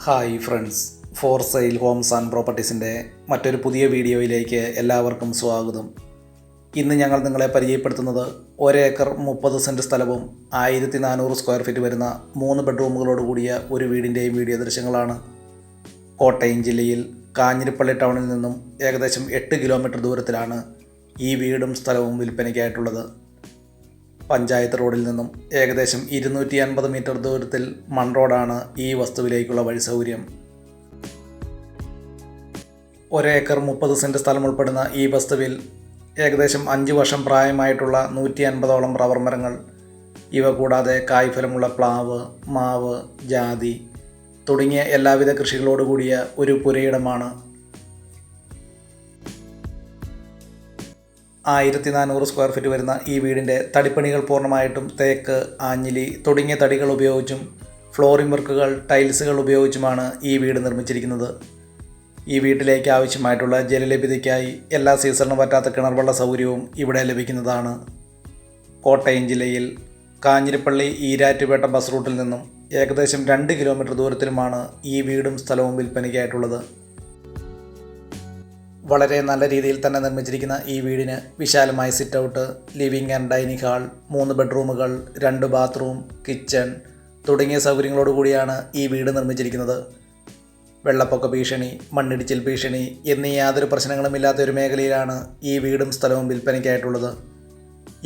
Hi friends, for sale homes and പ്രോപ്പർട്ടീസിൻ്റെ മറ്റൊരു പുതിയ വീഡിയോയിലേക്ക് എല്ലാവർക്കും സ്വാഗതം. ഇന്ന് ഞങ്ങൾ നിങ്ങളെ പരിചയപ്പെടുത്തുന്നത് 1 ഏക്കർ 30 സെൻറ്റ് സ്ഥലവും 1400 സ്ക്വയർ ഫീറ്റ് വരുന്ന 3 ബെഡ്റൂമുകളോട് കൂടിയ ഒരു വീടിൻ്റെയും വീഡിയോ ദൃശ്യങ്ങളാണ്. കോട്ടയം ജില്ലയിൽ കാഞ്ഞിരപ്പള്ളി ടൗണിൽ നിന്നും ഏകദേശം 8 കിലോമീറ്റർ ദൂരത്തിലാണ് ഈ വീടും സ്ഥലവും വിൽപ്പനയ്ക്കായിട്ടുള്ളത്. പഞ്ചായത്ത് റോഡിൽ നിന്നും ഏകദേശം 250 മീറ്റർ ദൂരത്തിൽ മൺ റോഡാണ് ഈ വസ്തുവിലേക്കുള്ള വഴി സൗകര്യം. 1 ഏക്കർ 30 സെൻറ്റ് സ്ഥലം ഉൾപ്പെടുന്ന ഈ വസ്തുവിൽ ഏകദേശം 5 വർഷം പ്രായമായിട്ടുള്ള 150ഓളം റബ്ബർ മരങ്ങൾ, ഇവ കൂടാതെ കായ്ഫലമുള്ള പ്ലാവ്, മാവ്, ജാതി തുടങ്ങിയ എല്ലാവിധ കൃഷികളോടുകൂടിയ ഒരു പുരയിടമാണ്. 1400 സ്ക്വയർ ഫീറ്റ് വരുന്ന ഈ വീടിൻ്റെ തടിപ്പണികൾ പൂർണ്ണമായിട്ടും തേക്ക്, ആഞ്ഞിലി തുടങ്ങിയ തടികൾ ഉപയോഗിച്ചും ഫ്ലോറിംഗ് വർക്കുകൾ, ടൈൽസുകൾ ഉപയോഗിച്ചുമാണ് ഈ വീട് നിർമ്മിച്ചിരിക്കുന്നത്. ഈ വീട്ടിലേക്ക് ആവശ്യമായിട്ടുള്ള ജലലഭ്യതയ്ക്കായി എല്ലാ സീസണിനും പറ്റാത്ത കിണർവെള്ള സൗകര്യവും ഇവിടെ ലഭിക്കുന്നതാണ്. കോട്ടയം ജില്ലയിൽ കാഞ്ഞിരപ്പള്ളി ഈരാറ്റുപേട്ട ബസ് റൂട്ടിൽ നിന്നും ഏകദേശം 2 കിലോമീറ്റർ ദൂരത്തിലുമാണ് ഈ വീടും സ്ഥലവും വിൽപ്പനയ്ക്കായിട്ടുള്ളത്. വളരെ നല്ല രീതിയിൽ തന്നെ നിർമ്മിച്ചിരിക്കുന്ന ഈ വീടിന് വിശാലമായ sit out, living and dining hall, 3 ബെഡ്റൂമുകൾ, 2 bathroom, kitchen തുടങ്ങിയ സൗകര്യങ്ങളോടുകൂടിയാണ് ഈ വീട് നിർമ്മിച്ചിരിക്കുന്നത്. വെള്ളപ്പൊക്ക ഭീഷണി, മണ്ണിടിച്ചിൽ ഭീഷണി എന്നീ യാതൊരു പ്രശ്നങ്ങളുമില്ലാത്ത ഒരു മേഖലയിലാണ് ഈ വീടും സ്ഥലവും വിൽപ്പനയ്ക്കായിട്ടുള്ളത്.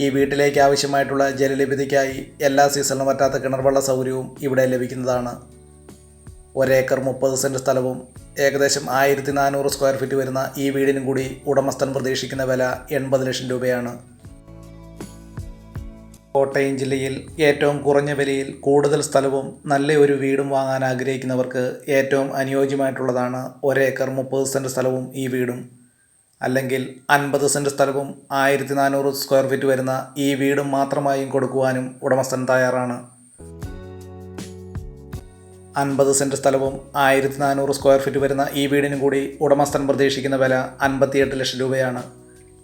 ഈ വീട്ടിലേക്ക് ആവശ്യമായിട്ടുള്ള ജലലഭ്യതയ്ക്കായി എല്ലാ സീസണിലും പറ്റാത്ത കിണർവെള്ള സൗകര്യവും ഇവിടെ ലഭിക്കുന്നതാണ്. 1 ഏക്കർ 30 സെൻറ്റ് സ്ഥലവും ഏകദേശം 1400 സ്ക്വയർ ഫീറ്റ് വരുന്ന ഈ വീടിനും കൂടി ഉടമസ്ഥൻ പ്രതീക്ഷിക്കുന്ന വില 80 ലക്ഷം രൂപയാണ്. കോട്ടയം ജില്ലയിൽ ഏറ്റവും കുറഞ്ഞ വിലയിൽ കൂടുതൽ സ്ഥലവും നല്ല ഒരു വീടും വാങ്ങാൻ ആഗ്രഹിക്കുന്നവർക്ക് ഏറ്റവും അനുയോജ്യമായിട്ടുള്ളതാണ് 1 ഏക്കർ 30 സെൻറ്റ് സ്ഥലവും ഈ വീടും. അല്ലെങ്കിൽ 50 സെൻറ്റ് സ്ഥലവും 1400 സ്ക്വയർ ഫീറ്റ് വരുന്ന ഈ വീടും മാത്രമായും കൊടുക്കുവാനും ഉടമസ്ഥൻ തയ്യാറാണ്. 50 സെൻറ്റ് സ്ഥലവും 1400 സ്ക്വയർ ഫീറ്റ് വരുന്ന ഈ വീടിനും കൂടി ഉടമസ്ഥൻ പ്രതീക്ഷിക്കുന്ന വില 58 ലക്ഷം രൂപയാണ്.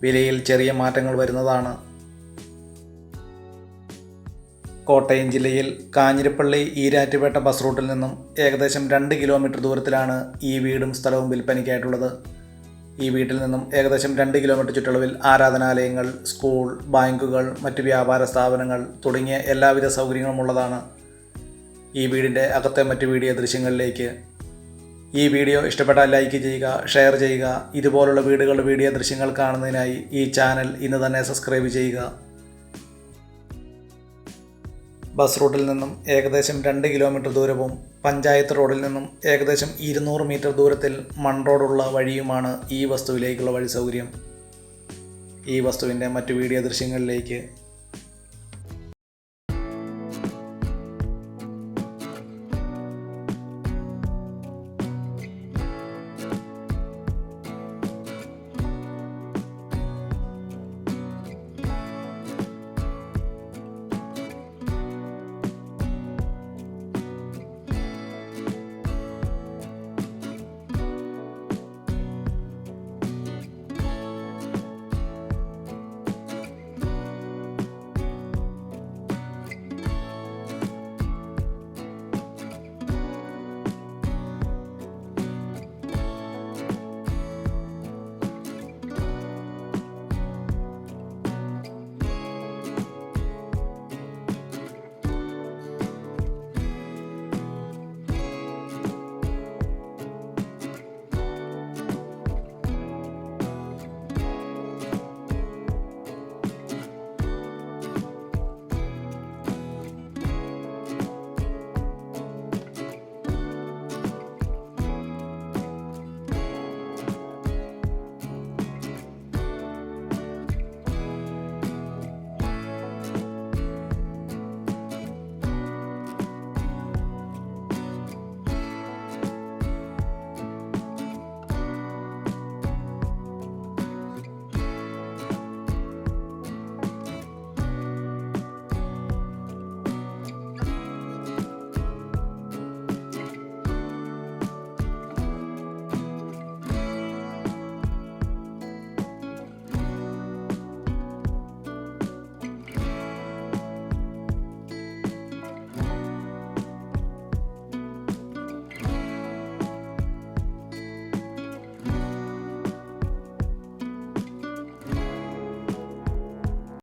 വിലയിൽ ചെറിയ മാറ്റങ്ങൾ വരുന്നതാണ്. കോട്ടയം ജില്ലയിൽ കാഞ്ഞിരപ്പള്ളി ഈരാറ്റുപേട്ട ബസ് റൂട്ടിൽ നിന്നും ഏകദേശം 2 കിലോമീറ്റർ ദൂരത്തിലാണ് ഈ വീടും സ്ഥലവും വിൽപ്പനയ്ക്കായിട്ടുള്ളത്. ഈ വീട്ടിൽ നിന്നും ഏകദേശം 2 കിലോമീറ്റർ ചുറ്റളവിൽ ആരാധനാലയങ്ങൾ, സ്കൂൾ, ബാങ്കുകൾ, മറ്റ് വ്യാപാര സ്ഥാപനങ്ങൾ തുടങ്ങിയ എല്ലാവിധ സൗകര്യങ്ങളും ഉള്ളതാണ്. ഈ വീടിൻ്റെ അകത്തെ മറ്റ് വീഡിയോ ദൃശ്യങ്ങളിലേക്ക്. ഈ വീഡിയോ ഇഷ്ടപ്പെട്ടാൽ ലൈക്ക് ചെയ്യുക, ഷെയർ ചെയ്യുക. ഇതുപോലുള്ള വീടുകളുടെ വീഡിയോ ദൃശ്യങ്ങൾ കാണുന്നതിനായി ഈ ചാനൽ ഇന്ന് തന്നെ സബ്സ്ക്രൈബ് ചെയ്യുക. ബസ് റൂട്ടിൽ നിന്നും ഏകദേശം 2 കിലോമീറ്റർ ദൂരവും പഞ്ചായത്ത് റോഡിൽ നിന്നും ഏകദേശം 200 മീറ്റർ ദൂരത്തിൽ മൺ റോഡുള്ള വഴിയുമാണ് ഈ വസ്തുവിലേക്കുള്ള വഴി സൗകര്യം. ഈ വസ്തുവിൻ്റെ മറ്റ് വീഡിയോ ദൃശ്യങ്ങളിലേക്ക്.